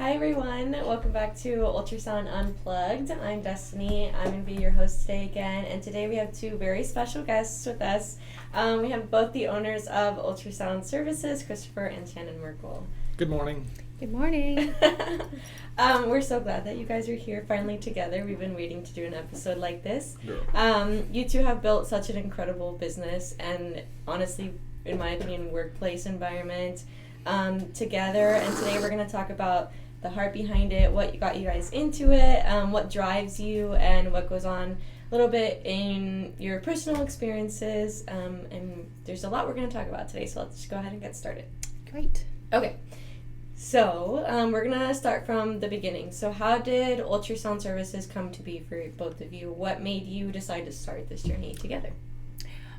Hi everyone, welcome back to Ultrasound Unplugged. I'm Destiny. I'm going to be your host today again, and today we have two very special guests with us. We have both the owners of Ultrasound-Services, Christopher and Shannon Merkel. Good morning. Good morning. We're so glad that you guys are here finally together. We've been waiting to do an episode like this. You two have built such an incredible business and honestly, in my opinion, workplace environment together, and today we're going to talk about the heart behind it, what got you guys into it, what drives you, and what goes on a little bit in your personal experiences, and there's a lot we're going to talk about today, so let's just go ahead and get started. Great. Okay, so we're going to start from the beginning. So how did Ultrasound Services come to be for both of you? What made you decide to start this journey together?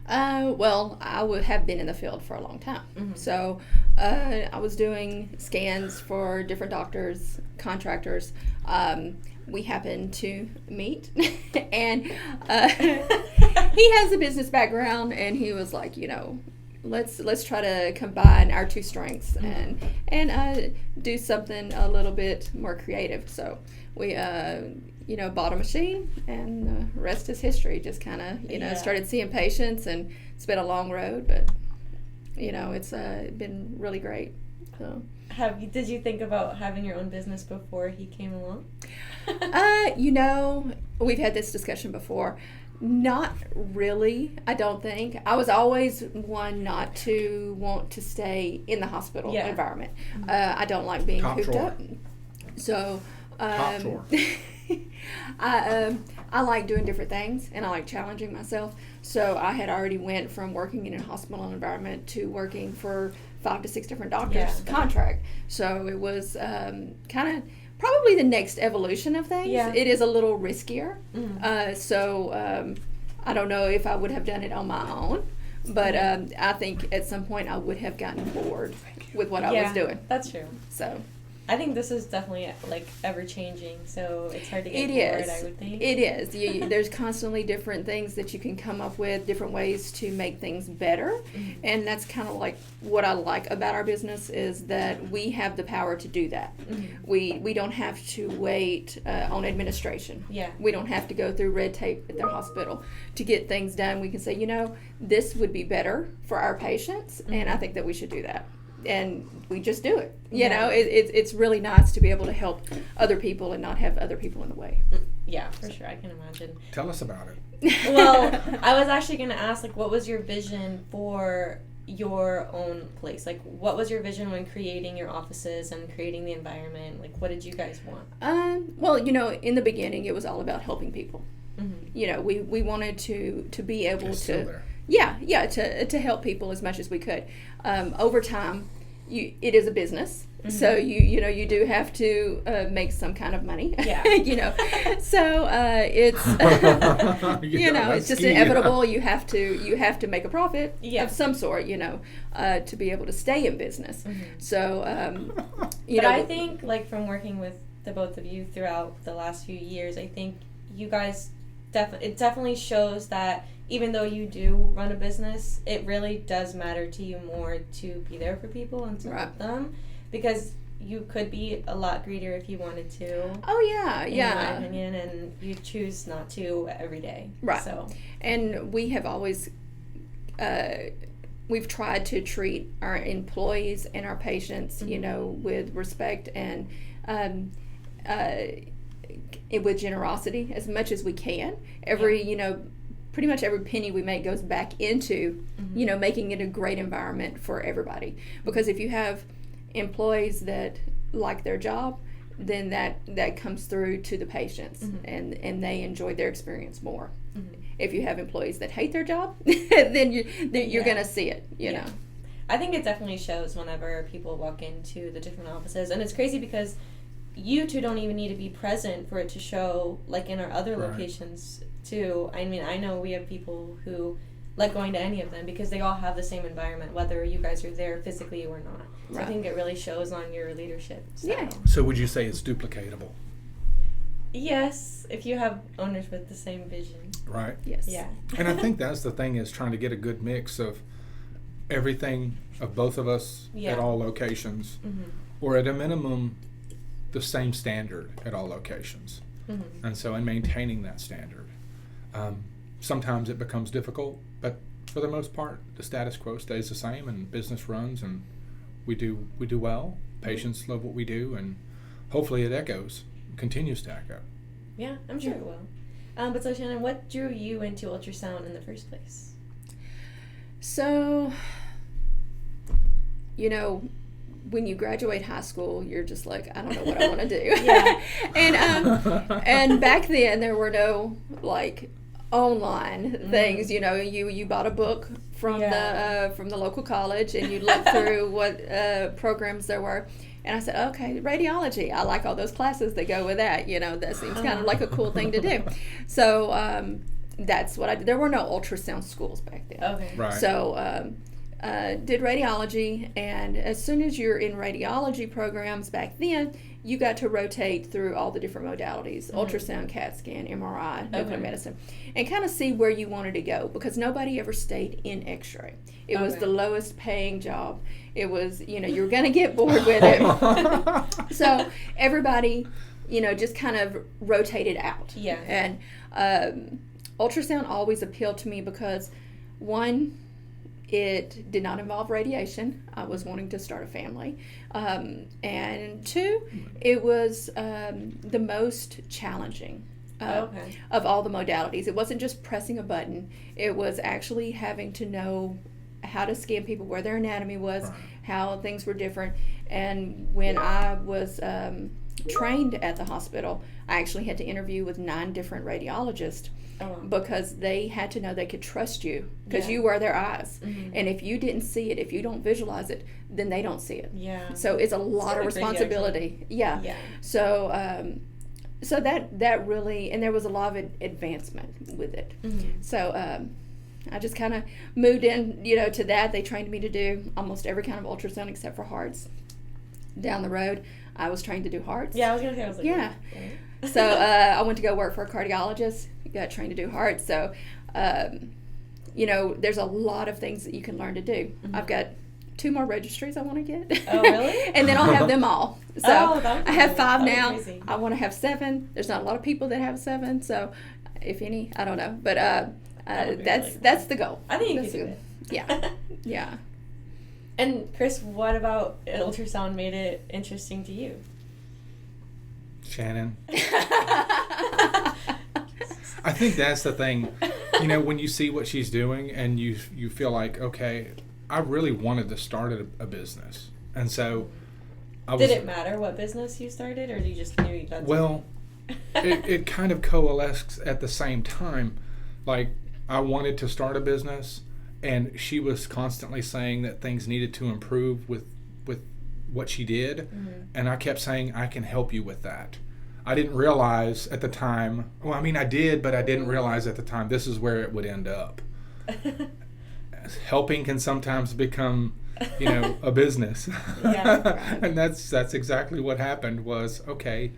Well, I would have been in the field for a long time. Mm-hmm. So I was doing scans for different doctors, contractors. We happened to meet, and he has a business background, and he was like, let's try to combine our two strengths and do something a little bit more creative. So we bought a machine, and the rest is history. Just kind of started seeing patients, and it's been a long road, but it's been really great. So Did you think about having your own business before he came along? We've had this discussion before. Not really, I don't think. I was always one not to want to stay in the hospital environment. I don't like being cooped up. So I like doing different things, and I like challenging myself. So I had already went from working in a hospital environment to working for 5 to 6 different doctors contract. So it was kind of probably the next evolution of things. Yeah. It is a little riskier. So I don't know if I would have done it on my own, but I think at some point I would have gotten bored with what I was doing. That's true. So I think this is definitely ever changing, so it's hard to get bored, I would think. It is. There's constantly different things that you can come up with, different ways to make things better, and that's kind of like what I like about our business is that we have the power to do that. We don't have to wait on administration. Yeah. We don't have to go through red tape at their hospital to get things done. We can say, this would be better for our patients, and I think that we should do that. And we just do it. It's really nice to be able to help other people and not have other people in the way. Yeah, for sure. I can imagine. Tell us about it. Well, I was actually going to ask, what was your vision for your own place? What was your vision when creating your offices and creating the environment? What did you guys want? Well, in the beginning, it was all about helping people. We wanted to be able to... Still there. To help people as much as we could. Over time, it is a business, so you do have to make some kind of money. Yeah. So it's it's just inevitable. You have to make a profit of some sort. To be able to stay in business. So but I think from working with the both of you throughout the last few years, I think you guys it definitely shows that even though you do run a business, it really does matter to you more to be there for people and to help them, because you could be a lot greedier if you wanted to. Oh yeah, in my opinion, and you choose not to every day. Right. So, and we have always we've tried to treat our employees and our patients, with respect and with generosity as much as we can. Pretty much every penny we make goes back into, making it a great environment for everybody. Because if you have employees that like their job, then that comes through to the patients, and they enjoy their experience more. If you have employees that hate their job, then you're going to see it, know. I think it definitely shows whenever people walk into the different offices. And it's crazy because you two don't even need to be present for it to show, in our other locations too. I mean, I know we have people who like going to any of them because they all have the same environment, whether you guys are there physically or not. So I think it really shows on your leadership style. Yeah. So would you say it's duplicatable? Yes, if you have owners with the same vision. Right. Yes. Yeah. And I think that's the thing, is trying to get a good mix of everything of both of us at all locations, or at a minimum the same standard at all locations. Mm-hmm. And so in maintaining that standard, sometimes it becomes difficult, but for the most part, the status quo stays the same, and business runs, and we do well. Patients love what we do, and hopefully it continues to echo. Yeah, I'm sure it will. But so Shannon, what drew you into ultrasound in the first place? So, when you graduate high school, you're just like, I don't know what I want to do. Yeah. And back then there were no online things. You bought a book from the local college, and you looked through what programs there were. And I said, okay, radiology. I like all those classes that go with that. That seems kind of like a cool thing to do. So that's what I did. There were no ultrasound schools back then. Okay. Right. So did radiology, and as soon as you're in radiology programs back then, you got to rotate through all the different modalities, ultrasound, CAT scan, MRI, nuclear medicine, and kind of see where you wanted to go, because nobody ever stayed in x-ray. It was the lowest paying job. It was, you were going to get bored with it. So everybody, just kind of rotated out. Yeah. And ultrasound always appealed to me because, one, it did not involve radiation. I was wanting to start a family. And two, it was the most challenging of all the modalities. It wasn't just pressing a button. It was actually having to know how to scan people, where their anatomy was, how things were different. And when I was trained at the hospital, I actually had to interview with 9 different radiologists. Because they had to know they could trust you, because you were their eyes. And if you didn't see it, if you don't visualize it, then they don't see it. Yeah. So it's a lot of responsibility. Yeah. So so that really, and there was a lot of advancement with it. So I just kind of moved in, to that. They trained me to do almost every kind of ultrasound except for hearts. Down the road, I was trained to do hearts. Yeah, I was gonna say. I was like, yeah. So I went to go work for a cardiologist. Got trained to do hearts. So, there's a lot of things that you can learn to do. I've got 2 more registries I want to get. Oh, really? And then I'll have them all. So I have 5 now. Crazy. I want to have 7. There's not a lot of people that have 7. So, if any, I don't know. But that's the goal. I think you can do it. Yeah. Yeah. And Chris, what about ultrasound made it interesting to you? Shannon. I think that's the thing, when you see what she's doing and you feel like, okay, I really wanted to start a business. And so Did it matter what business you started, or you just knew you got Well, it kind of coalesced at the same time. Like, I wanted to start a business, and she was constantly saying that things needed to improve with what she did. And I kept saying, I can help you with that. I didn't realize at the time, I did, but I didn't realize at the time this is where it would end up. Helping can sometimes become, a business. Yeah. And that's exactly what happened was, okay,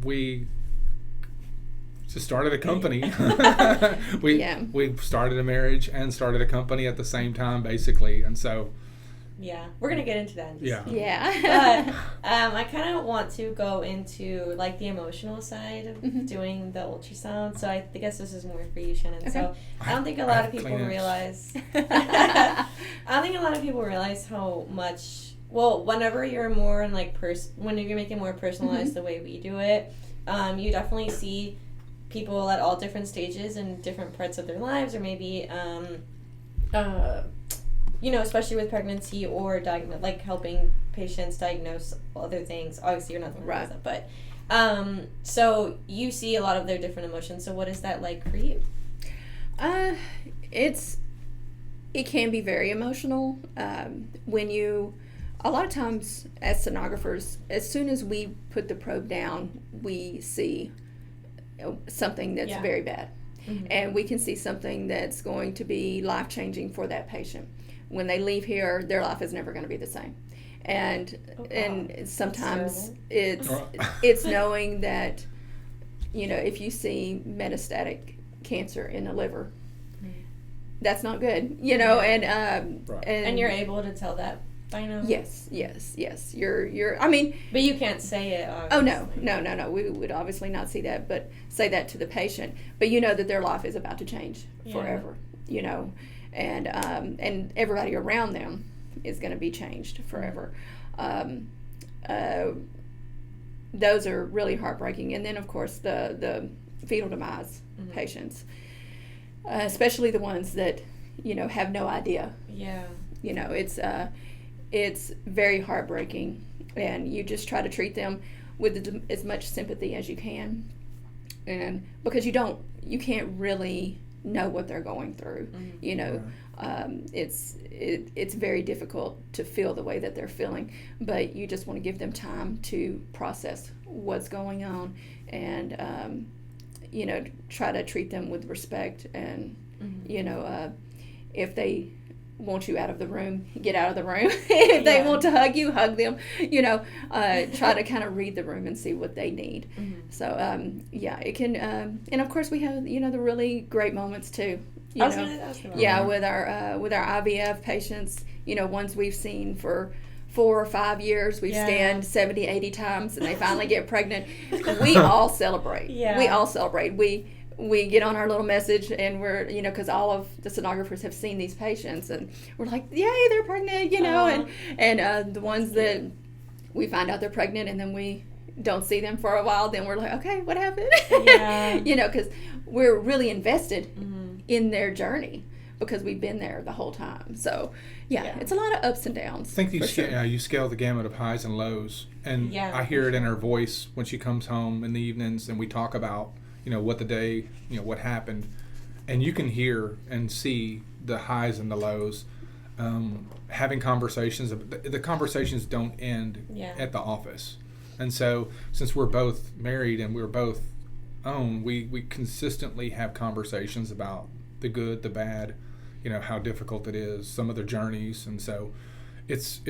we just started a company. We started a marriage and started a company at the same time, basically. And so, yeah, we're gonna get into that. Yeah. But I kind of want to go into the emotional side of doing the ultrasound. So I guess this is more for you, Shannon. Okay. So I don't think a lot of people realize. I don't think a lot of people realize how much. Well, whenever you're more in when you're making more personalized the way we do it, you definitely see people at all different stages and different parts of their lives, or maybe especially with pregnancy or helping patients diagnose other things. Obviously, you're not the one who does that, but so you see a lot of their different emotions. So what is that like for you? It can be very emotional when you. A lot of times, as sonographers, as soon as we put the probe down, we see something that's very bad, and we can see something that's going to be life-changing for that patient. When they leave here, their life is never going to be the same. And and sometimes it's knowing that, if you see metastatic cancer in the liver, that's not good, and and you're able to tell that by now? Yes. You're. I mean. But you can't say it. Obviously. Oh no. We would obviously not say that to the patient. But you know that their life is about to change forever. You know, and everybody around them is going to be changed forever. Those are really heartbreaking. And then of course the fetal demise patients, especially the ones that have no idea. Yeah. It's very heartbreaking, and you just try to treat them with as much sympathy as you can, and because you can't really know what they're going through. It's very difficult to feel the way that they're feeling, but you just want to give them time to process what's going on, and try to treat them with respect, and if they want you out of the room, get out of the room. If they want to hug you, hug them. Try to kind of read the room and see what they need. So it can, and of course we have the really great moments too. With our IVF patients, ones we've seen for 4 or 5 years, we've scanned 70, 80 times, and they finally get pregnant. We all celebrate. We all celebrate. We get on our little message, and we're, because all of the sonographers have seen these patients, and we're like, yay, they're pregnant, and the ones that we find out they're pregnant and then we don't see them for a while, then we're like, okay, what happened? Because we're really invested in their journey because we've been there the whole time. So it's a lot of ups and downs. I think you scale the gamut of highs and lows, and I hear it in her voice when she comes home in the evenings, and we talk about what the day, what happened, and you can hear and see the highs and the lows. Having conversations, the conversations don't end at the office, and so since we're both married and we're both own, we consistently have conversations about the good, the bad, how difficult it is, some of their journeys, and so it's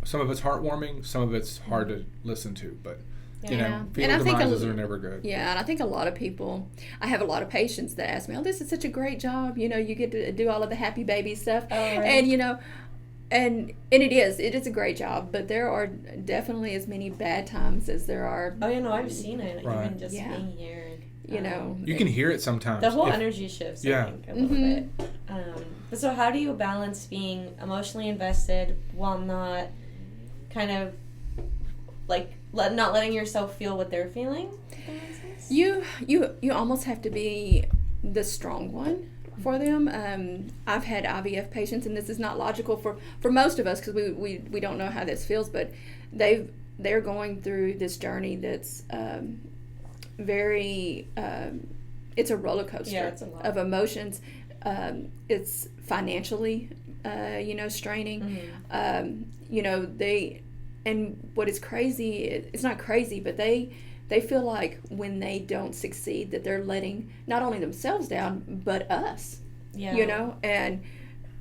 some of it's heartwarming, some of it's hard to listen to, but. Fetal demises are never good. Yeah, and I think a lot of people, I have a lot of patients that ask me, oh, this is such a great job, you get to do all of the happy baby stuff. Oh, right. And it is a great job, but there are definitely as many bad times as there are. Oh, I've seen it, even just being here. You can hear it sometimes. The whole energy shifts, I think, a little bit. But so how do you balance being emotionally invested while not kind of not letting yourself feel what they're feeling? You almost have to be the strong one for them. I've had IVF patients, and this is not logical for most of us because we don't know how this feels, but they're going through this journey that's very it's a roller coaster of emotions. It's financially straining. And what is crazy, it's not crazy, but they feel like when they don't succeed that they're letting not only themselves down, but us, and,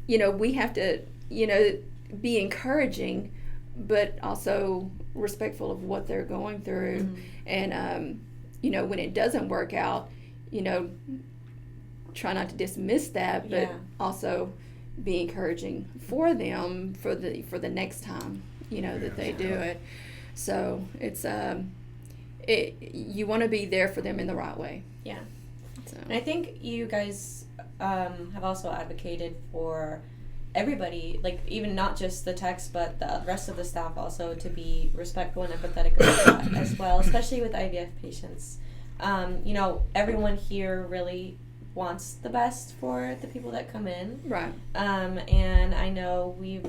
we have to, be encouraging, but also respectful of what they're going through. And, when it doesn't work out, try not to dismiss that, but also be encouraging for them for the next time. That they do it. So it's you want to be there for them in the right way. Yeah. So. And I think you guys have also advocated for everybody, even not just the techs, but the rest of the staff also, to be respectful and empathetic about that as well, especially with IVF patients. Everyone here really wants the best for the people that come in. Right. And I know we've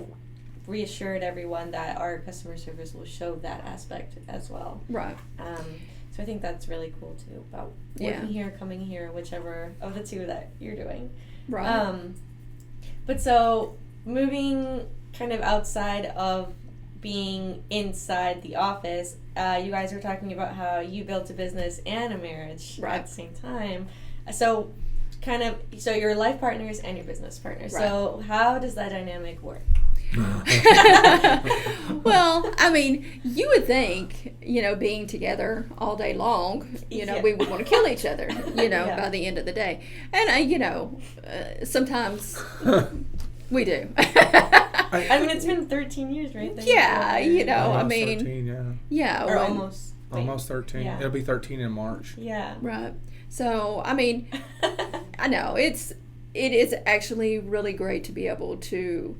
reassured everyone that our customer service will show that aspect as well. Right. So I think that's really cool too, about working here, coming here, whichever of the two that you're doing. Right. But so moving kind of outside of being inside the office, you guys were talking about how you built a business and a marriage at the same time. So you're life partners and your business partners. Right. So how does that dynamic work? Well, I mean, you would think, being together all day long, we would want to kill each other, by the end of the day. And, sometimes we do. I mean, it's been 13 years, right? Yeah, you know, Almost I mean, 13, yeah. or almost. Almost 13. Yeah. It'll be 13 in March. Yeah. Right. So, I mean, I know it is actually really great to be able to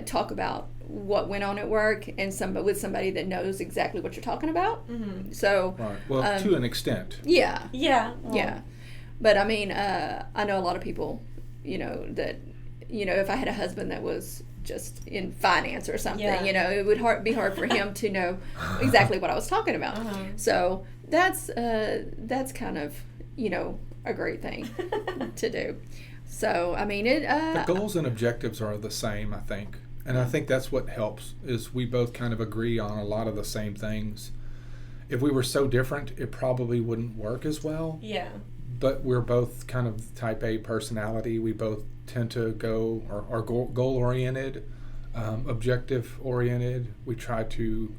talk about what went on at work and with somebody that knows exactly what you're talking about. Mm-hmm. So, Right. Well, to an extent. Yeah. Yeah. Well, Yeah. But I mean, I know a lot of people, you know, that, you know, if I had a husband that was just in finance or something, Yeah. you know, it would be hard for him to know exactly what I was talking about. Uh-huh. So that's kind of, you know, a great thing to do. So, I mean, The goals and objectives are the same, I think. And I think that's what helps, is we both kind of agree on a lot of the same things. If we were so different, it probably wouldn't work as well. Yeah. But we're both kind of type A personality. We both tend to go, are goal-oriented, objective-oriented. We try to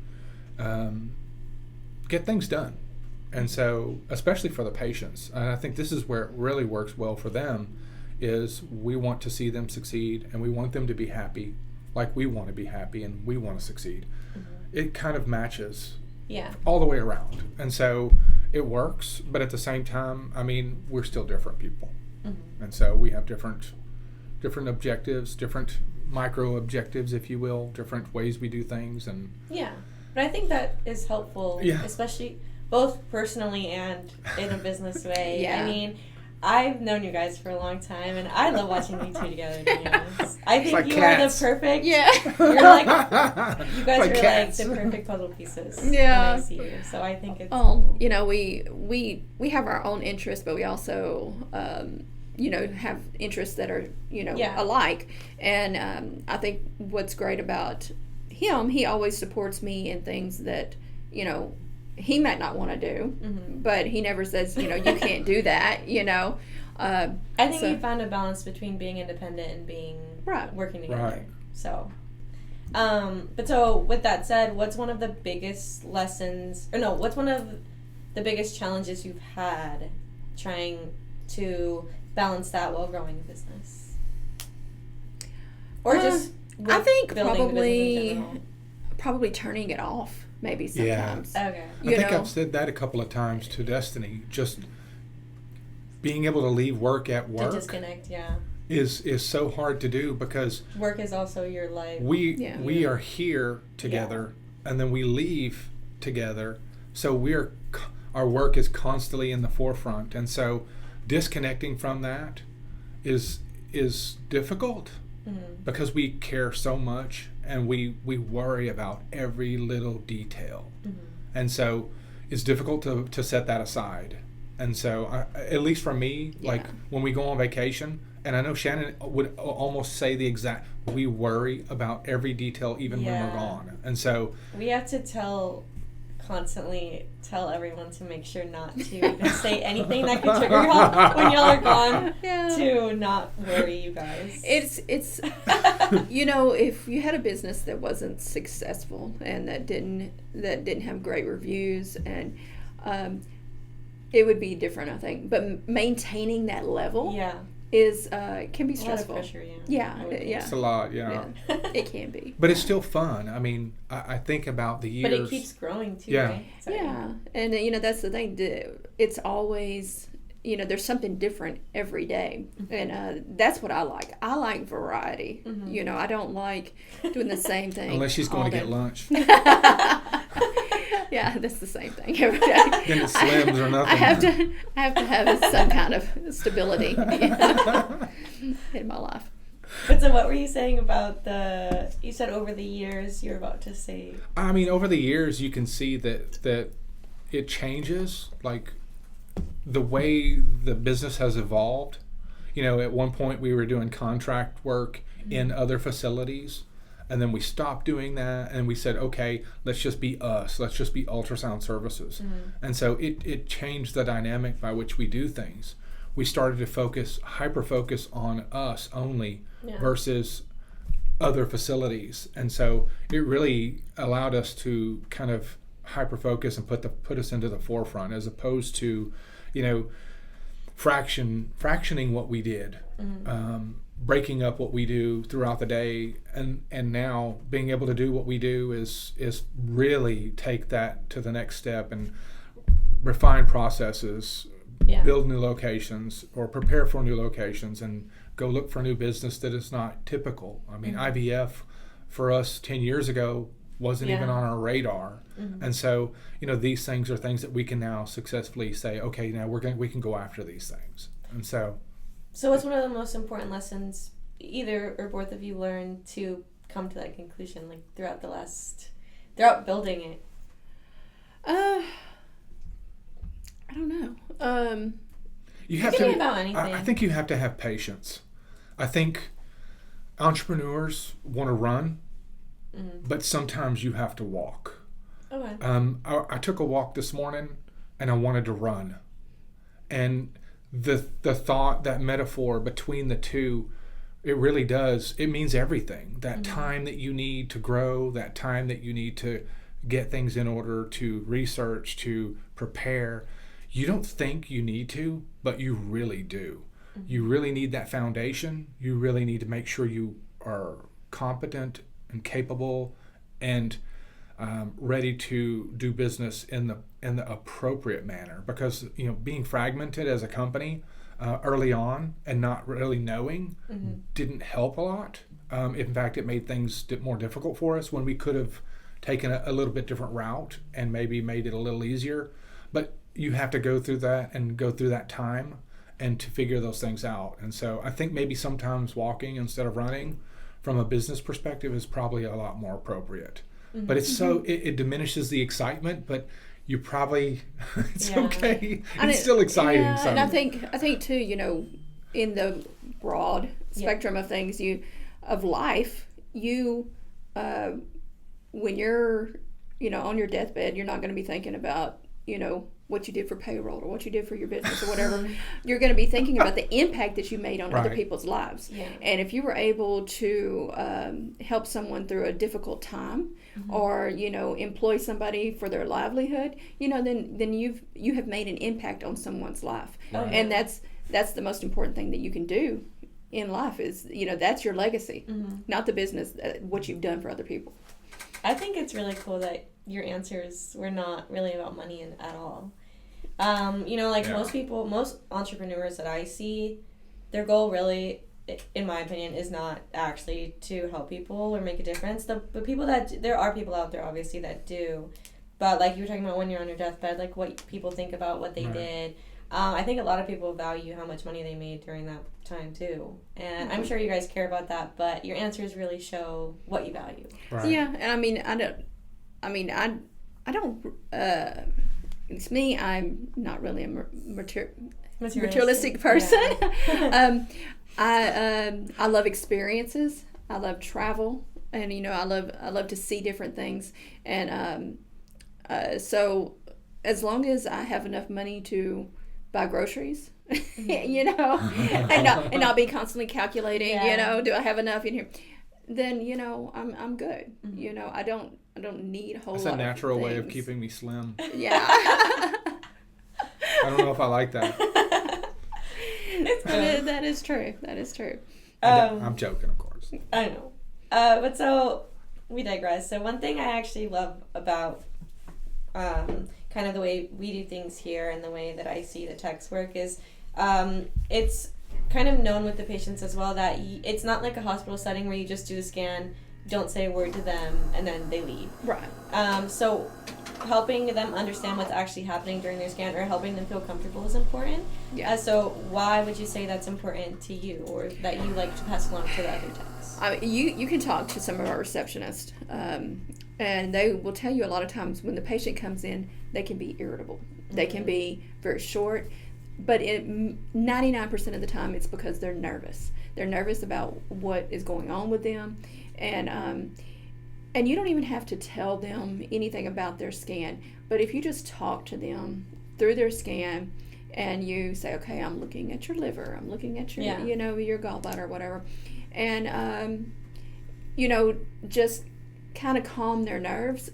get things done. And so, especially for the patients, and I think this is where it really works well for them, is we want to see them succeed, and we want them to be happy, like we want to be happy, and we want to succeed. Mm-hmm. It kind of matches all the way around. And so it works, but at the same time, I mean, we're still different people. Mm-hmm. And so we have different objectives, different micro objectives, if you will, different ways we do things. And yeah, but I think that is helpful, especially both personally and in a business way. I mean, I've known you guys for a long time, and I love watching you two together, to be honest. I think like you cats. are the perfect. Yeah. You're like, you guys are cats. like the perfect puzzle pieces. Yeah. When I see you, so I think it's. Oh, you know, we have our own interests, but we also, you know, have interests that are, you know, alike. And I think what's great about him, he always supports me in things that, you know, he might not want to do, but he never says, you know, you can't do that, you know. I think you found a balance between being independent and being working together. Right. So, but so with that said, what's one of the biggest lessons, what's one of the biggest challenges you've had trying to balance that while growing a business? Or just I think building probably turning it off. Maybe sometimes. Yeah. Okay. I think I've said that a couple of times to Destiny. Just being able to leave work at work. To disconnect, is so hard to do, because work is also your life. We are here together, and then we leave together. So our work is constantly in the forefront, and so disconnecting from that is difficult, because we care so much. And we worry about every little detail. And so it's difficult to set that aside. And so, at least for me, like when we go on vacation, and I know Shannon would almost say the exact, we worry about every detail even when we're gone. And so we have to constantly tell everyone to make sure not to even say anything that could trigger y'all when y'all are gone, to not worry you guys. It's you know, if you had a business that wasn't successful and that didn't have great reviews, and it would be different, I think. But maintaining that level is can be stressful. A lot of pressure, It's a lot, it can be. But it's still fun. I mean, I think about the years. But it keeps growing too, right? Sorry. Yeah, and you know, that's the thing. It's always, you know, there's something different every day, and that's what I like. I like variety. You know, I don't like doing the same thing. Unless she's going to get lunch. Yeah, that's the same thing every day. Then it slims or nothing. I have to have some kind of stability, you know, in my life. But so what were you saying about you said over the years, you're about to say. I mean, over the years, you can see that it changes, like the way the business has evolved. You know, at one point we were doing contract work in other facilities. And then we stopped doing that, and we said, okay, let's just be us. Let's just be Ultrasound-Services. And so it changed the dynamic by which we do things. We started to hyper-focus on us only versus other facilities. And so it really allowed us to kind of hyper-focus and put us into the forefront, as opposed to, you know, fractioning what we did. breaking up what we do throughout the day, and now being able to do what we do is really take that to the next step and refine processes, build new locations or prepare for new locations, and go look for new business that is not typical. I mean, IVF for us 10 years ago wasn't even on our radar. And so, these things are things that we can now successfully say, okay, now we can go after these things. And so what's one of the most important lessons either or both of you learned to come to that conclusion, like throughout building it? I don't know. You have to to. About anything. I think you have to have patience. I think entrepreneurs want to run, but sometimes you have to walk. Okay. I took a walk this morning, and I wanted to run, and the thought, that metaphor between the two, it really does. It means everything. That time that you need to grow, that time that you need to get things in order, to research, to prepare. You don't think you need to, but you really do. You really need that foundation. You really need to make sure you are competent and capable and ready to do business in the appropriate manner. Because being fragmented as a company early on and not really knowing didn't help a lot. In fact, it made things more difficult for us when we could have taken a little bit different route and maybe made it a little easier. But you have to go through that and go through that time and to figure those things out. And so I think maybe sometimes walking instead of running from a business perspective is probably a lot more appropriate. But it's it diminishes the excitement, but you probably, it's okay. It's still exciting. Yeah, and I think too, in the broad spectrum of things, of life, when you're, on your deathbed, you're not going to be thinking about, what you did for payroll or what you did for your business or whatever. You're going to be thinking about the impact that you made on other people's lives. Yeah. And if you were able to help someone through a difficult time or, employ somebody for their livelihood, then you have made an impact on someone's life. Right. And that's the most important thing that you can do in life is, that's your legacy, not the business, what you've done for other people. I think it's really cool that your answers were not really about money at all. Most entrepreneurs that I see, their goal really, in my opinion, is not actually to help people or make a difference. There are people out there, obviously, that do. But like you were talking about when you're on your deathbed, like what people think about what they did. I think a lot of people value how much money they made during that time too. And I'm sure you guys care about that, but your answers really show what you value. Right. Yeah, and I don't it's me, I'm not really a materialistic person. Yeah. I love experiences. I love travel, and I love to see different things. And so as long as I have enough money to buy groceries, and not be constantly calculating, do I have enough in here? Then I'm good. I don't need a whole lot. That's a natural way of keeping me slim. Yeah. I don't know if I like that. That is true. That is true. I'm joking, of course. I know. But so we digress. So one thing I actually love about kind of the way we do things here and the way that I see the techs work is it's kind of known with the patients as well that it's not like a hospital setting where you just do a scan, don't say a word to them, and then they leave. Right. So helping them understand what's actually happening during their scan or helping them feel comfortable is important. Yeah. So why would you say that's important to you or that you like to pass along to the other techs? You can talk to some of our receptionists, and they will tell you a lot of times when the patient comes in, they can be irritable. They can be very short. But 99% of the time, it's because they're nervous. They're nervous about what is going on with them, and you don't even have to tell them anything about their scan. But if you just talk to them through their scan, and you say, "Okay, I'm looking at your liver. I'm looking at your, your gallbladder, or whatever," and just kind of calm their nerves.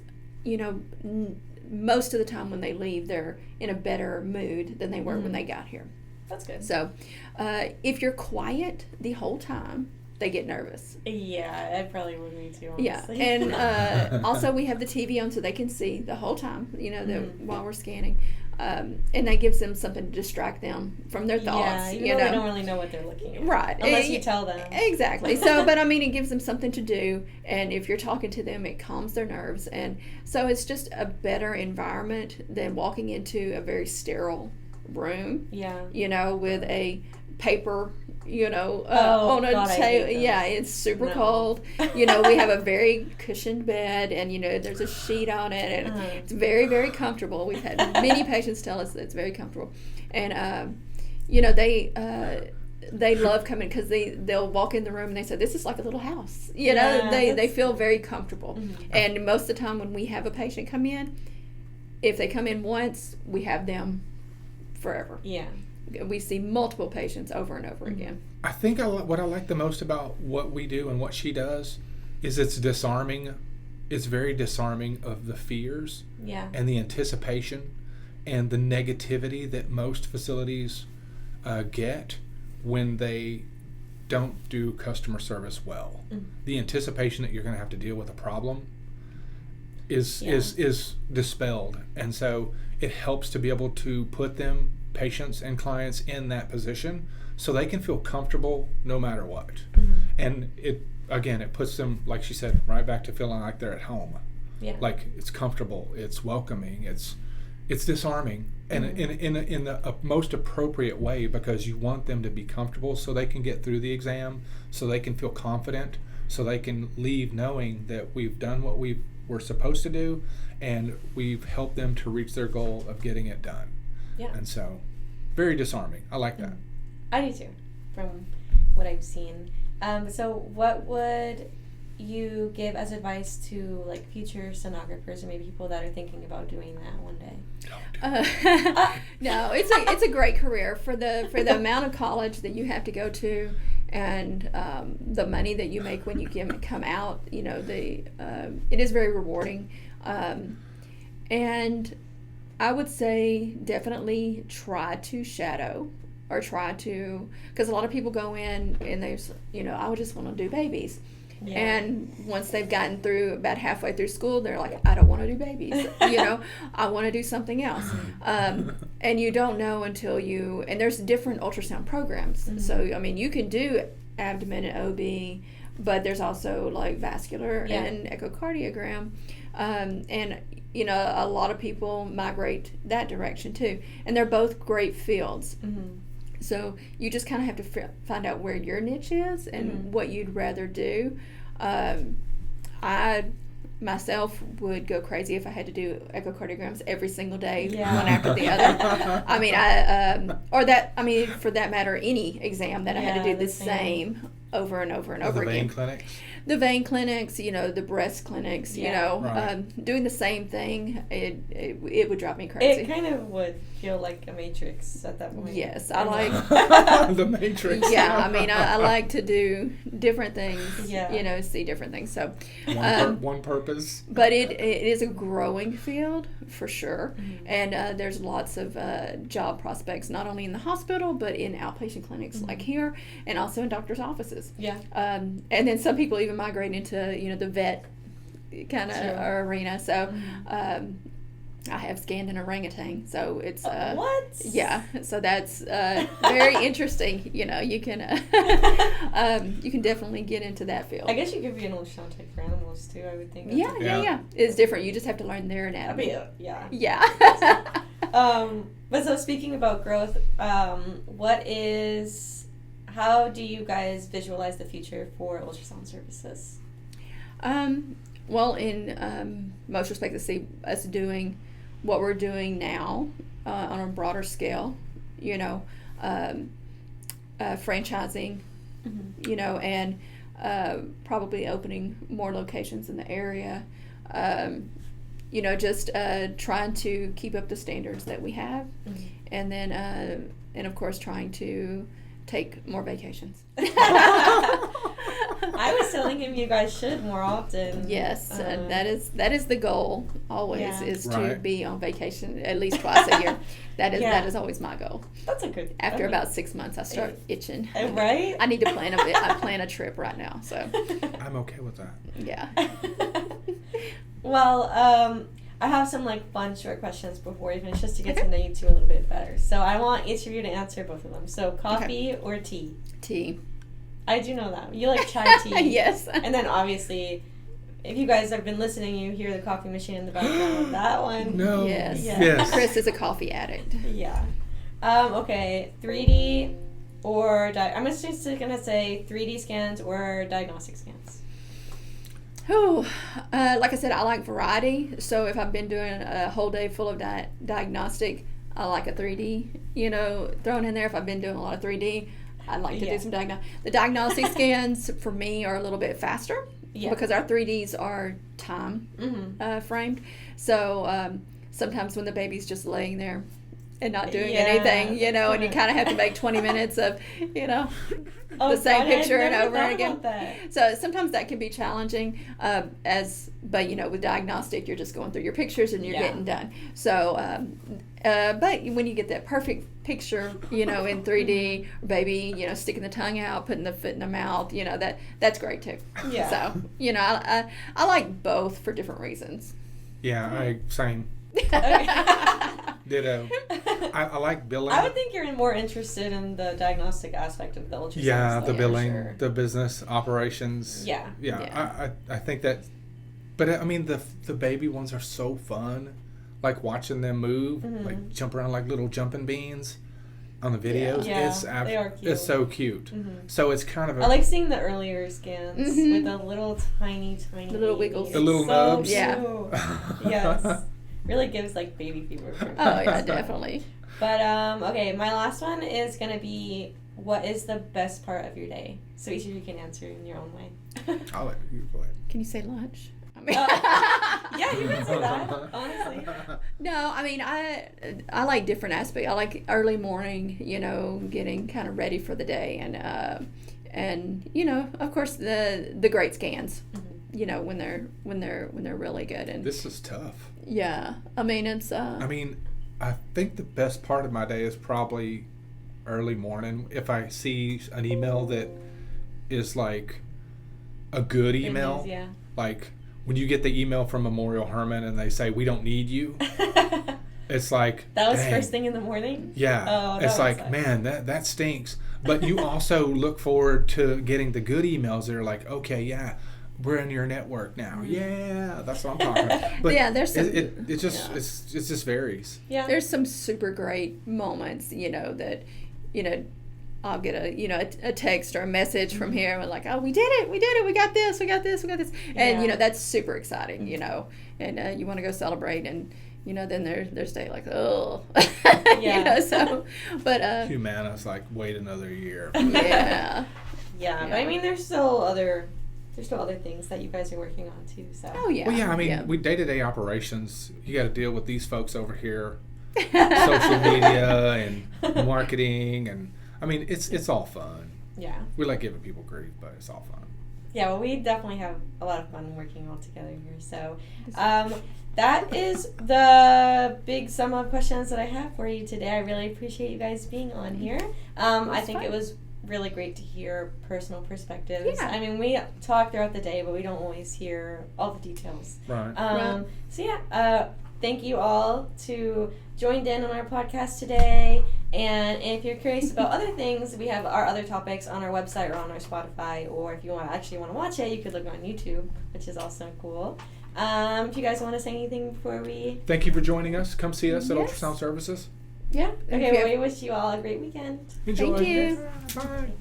Most of the time when they leave, they're in a better mood than they were when they got here. That's good. So, if you're quiet the whole time, they get nervous. Yeah, it probably would me too, honestly. Yeah, and also we have the TV on so they can see the whole time, while we're scanning. And that gives them something to distract them from their thoughts. Yeah, they don't really know what they're looking at. Right. Unless you tell them. Exactly. So, but I mean, it gives them something to do. And if you're talking to them, it calms their nerves. And so it's just a better environment than walking into a very sterile room. Yeah. With a paper on a table. Yeah, it's super cold. We have a very cushioned bed, and there's a sheet on it, and it's very, very comfortable. We've had many patients tell us that it's very comfortable, and they love coming because they'll walk in the room and they say, "This is like a little house." They feel very comfortable, and most of the time when we have a patient come in, if they come in once, we have them forever. Yeah. We see multiple patients over and over again. I think what I like the most about what we do and what she does is it's disarming. It's very disarming of the fears and the anticipation and the negativity that most facilities get when they don't do customer service well. The anticipation that you're going to have to deal with a problem is dispelled, and so it helps to be able to put them, patients and clients, in that position so they can feel comfortable no matter what. And it puts them, like she said, right back to feeling like they're at home. Like it's comfortable, it's welcoming, it's disarming, and in the most appropriate way, because you want them to be comfortable so they can get through the exam, so they can feel confident, so they can leave knowing that we've done what we're supposed to do, and we've helped them to reach their goal of getting it done. Yeah. And so, very disarming. I like that. I do too, from what I've seen. So what would you give as advice to future sonographers or maybe people that are thinking about doing that one day? No, it's a great career for the amount of college that you have to go to, and the money that you make when you come out. It is very rewarding, and I would say definitely try to shadow, or because a lot of people go in and I would just want to do babies. Yeah. And once they've gotten through about halfway through school, they're like, I don't want to do babies. I want to do something else. And you don't know until and there's different ultrasound programs. So, you can do abdomen and OB, but there's also vascular and echocardiogram. And a lot of people migrate that direction too. And they're both great fields. So you just kind of have to find out where your niche is and what you'd rather do. I myself would go crazy if I had to do echocardiograms every single day, one after the other. For that matter, any exam that I had to do the same over and over and over again. The vein clinics, the breast clinics, doing the same thing, it would drive me crazy. It kind of would feel like a matrix at that point. Yes, I like the matrix. Yeah, I like to do different things, see different things. So one purpose. But it is a growing field for sure, and there's lots of job prospects, not only in the hospital but in outpatient clinics like here, and also in doctors' offices. Yeah. And then some people even migrate into the vet kind of arena. So I have scanned an orangutan, so it's what? Yeah, so that's very interesting. You can you can definitely get into that field. I guess you could be an ultrasound tech for animals too. I would think. Yeah. It's different. You just have to learn their anatomy. Yeah. But so speaking about growth, how do you guys visualize the future for ultrasound services? Well, in most respects, I see us doing what we're doing now on a broader scale, franchising, and probably opening more locations in the area, just trying to keep up the standards that we have, and then, and of course, trying to take more vacations. I was telling him you guys should more often. Yes, that is the goal always, is to Right. be on vacation at least twice a year. That is always my goal. That's a good. After about 6 months, I start itching. Right? I need to plan a bit. I plan a trip right now, so I'm okay with that. yeah. Well, I have some like fun short questions before we finish, just to get to know you two a little bit better. So I want each of you to answer both of them. So coffee or tea? Tea. I do know that. You like chai tea. Yes. And then obviously, if you guys have been listening, you hear the coffee machine in the background. That one. No. Yes. Yeah. Yes. Chris is a coffee addict. Yeah. Okay. 3D or I'm just gonna say 3D scans or diagnostic scans. Oh, like I said, I like variety. So if I've been doing a whole day full of diagnostic, I like a 3D, thrown in there. If I've been doing a lot of 3D, I'd like to do some The diagnostic scans for me are a little bit faster because our 3Ds are time framed. So sometimes when the baby's just laying there and not doing anything, and you kind of have to make 20 minutes of, the same picture and over and again. So sometimes that can be challenging. But with diagnostic, you're just going through your pictures and you're getting done. So, but when you get that perfect picture, in 3D, baby, sticking the tongue out, putting the foot in the mouth, that's great too. Yeah. So, I like both for different reasons. Yeah, same. Ditto. I like billing. I would think you're more interested in the diagnostic aspect of the ultrasound. Yeah, the billing, sure. the business operations. Yeah. I think that, but I mean the baby ones are so fun, like watching them move, like jump around like little jumping beans on the videos. Yeah, they are cute. It's so cute. So it's kind of I like seeing the earlier scans with the little tiny the little wiggles, the little nubs. Yeah. Yes. Really gives like baby fever. Oh yeah, definitely. But okay, my last one is gonna be, what is the best part of your day? So each of you can answer in your own way. I'll let you go ahead. Can you say lunch? I mean, yeah, you can say that. Honestly. No, I mean I like different aspects. I like early morning, getting kind of ready for the day, and of course the great scans. When they're really good. And this is tough. Yeah, I mean it's. I think the best part of my day is probably early morning. If I see an email that is like a good email, like when you get the email from Memorial Hermann and they say we don't need you, it's like that was dang. First thing in the morning. Yeah, it's like man, that stinks. But you also look forward to getting the good emails that are like, okay, yeah. We're in your network now. Yeah, that's what I'm talking about. But there's some, it just varies. Yeah, there's some super great moments, that, I'll get a text or a message from here and like, oh, we did it, we got this, and that's super exciting, and you want to go celebrate, and then they're staying like, oh, so, but Humana's like, wait another year. Yeah. But I mean, there's still other things that you guys are working on too. So. Oh yeah. Well, yeah. I mean, we day-to-day operations. You got to deal with these folks over here, social media and marketing, and I mean, it's all fun. Yeah. We like giving people grief, but it's all fun. Yeah. Well, we definitely have a lot of fun working all together here. So, that is the big sum of questions that I have for you today. I really appreciate you guys being on here. I think it was really great to hear personal perspectives. I mean, we talk throughout the day, but we don't always hear all the details. Right. So yeah, thank you all to joined in on our podcast today. And if you're curious about other things, we have our other topics on our website or on our Spotify, or if you want to watch it, you could look on YouTube, which is also cool. If you guys want to say anything before we... Thank you for joining us. Come see us at Ultrasound Services. Yeah. Okay, well, we wish you all a great weekend. Enjoy. Thank you. Bye.